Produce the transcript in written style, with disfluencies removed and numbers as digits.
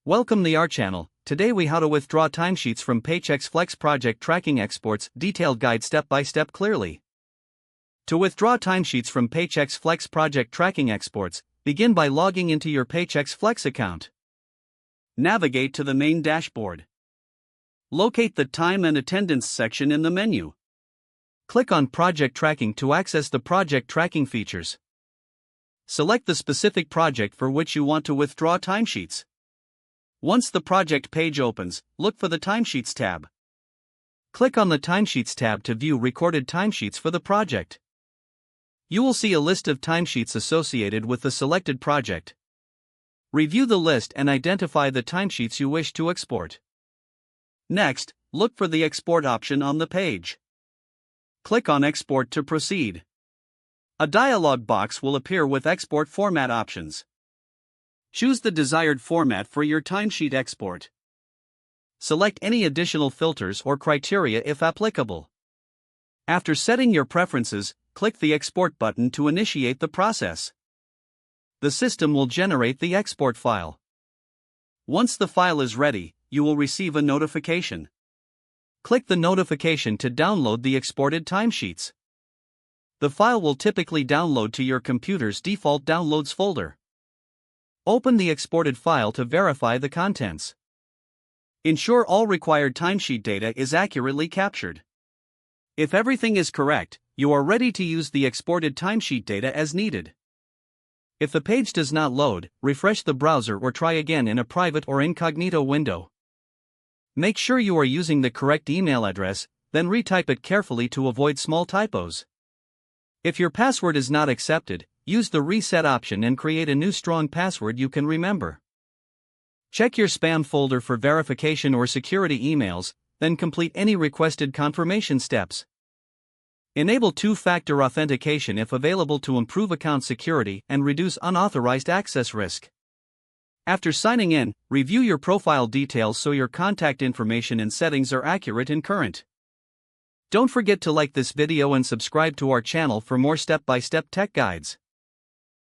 Welcome to our channel. Today we how to withdraw timesheets from Paychex Flex project tracking exports, detailed guide step by step clearly. To withdraw timesheets from Paychex Flex project tracking exports, begin by logging into your Paychex Flex account. Navigate to the main dashboard. Locate the Time and Attendance section in the menu. Click on Project Tracking to access the project tracking features. Select the specific project for which you want to withdraw timesheets. Once the project page opens, look for the Timesheets tab. Click on the Timesheets tab to view recorded timesheets for the project. You will see a list of timesheets associated with the selected project. Review the list and identify the timesheets you wish to export. Next, look for the Export option on the page. Click on Export to proceed. A dialog box will appear with export format options. Choose the desired format for your timesheet export. Select any additional filters or criteria if applicable. After setting your preferences, click the Export button to initiate the process. The system will generate the export file. Once the file is ready, you will receive a notification. Click the notification to download the exported timesheets. The file will typically download to your computer's default downloads folder. Open the exported file to verify the contents. Ensure all required timesheet data is accurately captured. If everything is correct, you are ready to use the exported timesheet data as needed. If the page does not load, refresh the browser or try again in a private or incognito window. Make sure you are using the correct email address, then retype it carefully to avoid small typos. If your password is not accepted, use the Reset option and create a new strong password you can remember. Check your spam folder for verification or security emails, then complete any requested confirmation steps. Enable two-factor authentication if available to improve account security and reduce unauthorized access risk. After signing in, review your profile details so your contact information and settings are accurate and current. Don't forget to like this video and subscribe to our channel for more step-by-step tech guides.